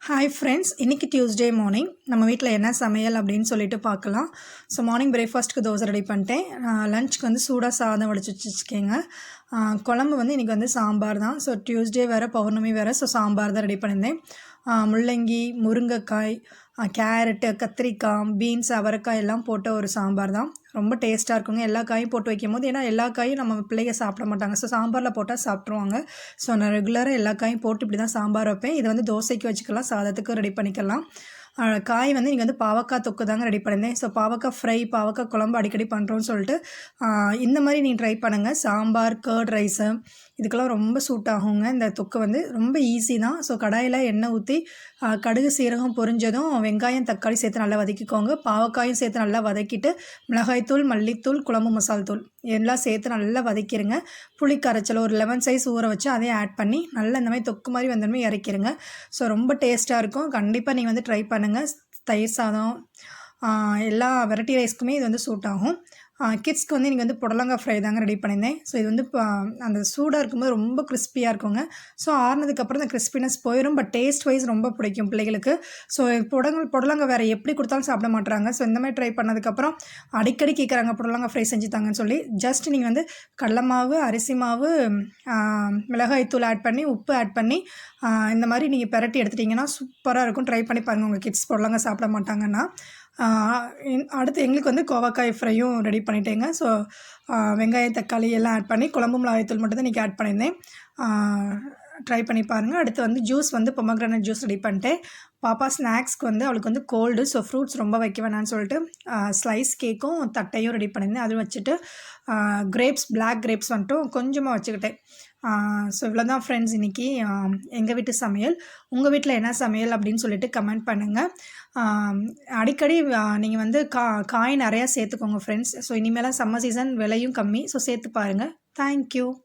Hi friends, இன்றைக்கி Tuesday morning நம்ம வீட்டில் என்ன சமையல் அப்படின்னு சொல்லிட்டு பார்க்கலாம். ஸோ மார்னிங் பிரேக்ஃபாஸ்ட்டுக்கு தோசை ரெடி பண்ணிட்டேன். லஞ்சுக்கு வந்து சூடாக சாதம் வடிச்சு வச்சுருக்கேங்க. குழம்பு வந்து இன்றைக்கி வந்து சாம்பார் தான். ஸோ டியூஸ்டே வேறு, பௌர்ணமி வேறு. ஸோ சாம்பார் தான் ரெடி பண்ணியிருந்தேன். முள்ளங்கி, முருங்கைக்காய், கேரட்டு, கத்திரிக்காய், பீன்ஸ், அவரைக்காய் எல்லாம் போட்ட ஒரு சாம்பார் தான். ரொம்ப டேஸ்ட்டாக இருக்குங்க. எல்லா காயும் போட்டு வைக்கும்போது, ஏன்னா எல்லா காயும் நம்ம பிள்ளைங்க சாப்பிட மாட்டாங்க. ஸோ சாம்பாரில் போட்டால் சாப்பிட்ருவாங்க. ஸோ நான் ரெகுலராக எல்லா காயும் போட்டு இப்படி தான் சாம்பார் வைப்பேன். இது வந்து தோசைக்கு வச்சுக்கலாம், சாதத்துக்கு ரெடி பண்ணிக்கலாம். காய் வந்து இன்றைக்கி வந்து பாவக்காய் தொக்கு தாங்க ரெடி பண்ணியிருந்தேன். ஸோ பாவக்காய் ஃப்ரை, பாவக்காய் குழம்பு அடிக்கடி பண்ணுறோன்னு சொல்லிட்டு இந்த மாதிரி நீங்கள் ட்ரை பண்ணுங்கள். சாம்பார், கர்ட் ரைஸு இதுக்கெல்லாம் ரொம்ப சூட் ஆகுங்க. இந்த தொக்கு வந்து ரொம்ப ஈஸி தான். ஸோ கடாயில் எண்ணெய் ஊற்றி கடுகு சீரகம் பொரிஞ்சதும் வெங்காயம் தக்காளி சேர்த்து நல்லா வதக்கிக்கோங்க. பாவக்காயும் சேர்த்து நல்லா வதக்கிட்டு மிளகாய்த்தூள், மல்லித்தூள், குழம்பு மசால் தூள் எல்லாம் சேர்த்து நல்லா வதக்கிடுங்க. புளி கரைச்சல் ஒரு லெமன் சைஸ் ஊற வச்சு அதையும் ஆட் பண்ணி நல்லா இந்த மாதிரி தொக்கு மாதிரி வந்தோடனே இறக்கிடுங்க. ஸோ ரொம்ப டேஸ்ட்டாக இருக்கும். கண்டிப்பாக நீங்கள் வந்து ட்ரை பண்ணுங்கள். தயிர் சாதம், எல்லா வெரைட்டி ரைஸ்க்குமே இது வந்து சூட் ஆகும். கிட்ஸ்க்கு வந்து நீங்கள் வந்து புடலங்காய் ஃப்ரை தாங்க ரெடி பண்ணியிருந்தேன். ஸோ இது வந்து அந்த சூடாக இருக்கும்போது ரொம்ப கிறிஸ்பியாக இருக்குங்க. ஸோ ஆறுனதுக்கப்புறம் அந்த கிறிஸ்பினஸ் போயிடும். பட் டேஸ்ட் வைஸ் ரொம்ப பிடிக்கும் பிள்ளைகளுக்கு. ஸோ புடலங்காய் வேறு எப்படி கொடுத்தாலும் சாப்பிட மாட்டுறாங்க. ஸோ இந்த மாதிரி ட்ரை பண்ணதுக்கப்புறம் அடிக்கடி கேட்குறாங்க புடலங்காய் ஃப்ரை செஞ்சு தாங்கன்னு சொல்லி. ஜஸ்ட் நீங்கள் வந்து கடலை மாவு, அரிசி மாவு, மிளகாய்த்தூள் ஆட் பண்ணி, உப்பு ஆட் பண்ணி இந்த மாதிரி நீங்கள் பெரட்டி எடுத்துட்டிங்கன்னா சூப்பராக இருக்கும். ட்ரை பண்ணி பாருங்கள். உங்கள் கிட்ஸ் புடலங்காய் சாப்பிட மாட்டாங்கன்னா. அடுத்து எங்களுக்கு வந்து கோவக்காய் ஃப்ரையும் ரெடி பண்ணிட்டேங்க. ஸோ வெங்காயம் தக்காளி எல்லாம் ஆட் பண்ணி குழம்பு மிளகாய்த்தூள் மட்டும் தான் இன்றைக்கி ஆட் பண்ணியிருந்தேன். ட்ரை பண்ணி பாருங்கள். அடுத்து வந்து ஜூஸ் வந்து பொமக்ரானட் ஜூஸ் ரெடி பண்ணிட்டேன். பாப்பா ஸ்நாக்ஸ்க்கு வந்து அவளுக்கு வந்து கோல்டு, ஸோ ஃப்ரூட்ஸ் ரொம்ப வைக்க வேணான்னு சொல்லிட்டு ஸ்லைஸ் கேக்கும் தட்டையும் ரெடி பண்ணியிருந்தேன். அது வச்சுட்டு கிரேப்ஸ், பிளாக் கிரேப்ஸ் வந்துட்டும் கொஞ்சமாக வச்சுக்கிட்டேன். ஸோ இவ்வளோ தான் ஃப்ரெண்ட்ஸ் இன்றைக்கி எங்கள் வீட்டு சமையல். உங்கள் வீட்டில் என்ன சமையல் அப்படின்னு சொல்லிட்டு கமெண்ட் பண்ணுங்கள். அடிக்கடி நீங்கள் வந்து காய் நிறையா சேர்த்துக்கோங்க ஃப்ரெண்ட்ஸ். ஸோ இனிமேலாம் சம்மர் சீசன் விலையும் கம்மி. ஸோ சேர்த்து பாருங்கள். தேங்க்யூ.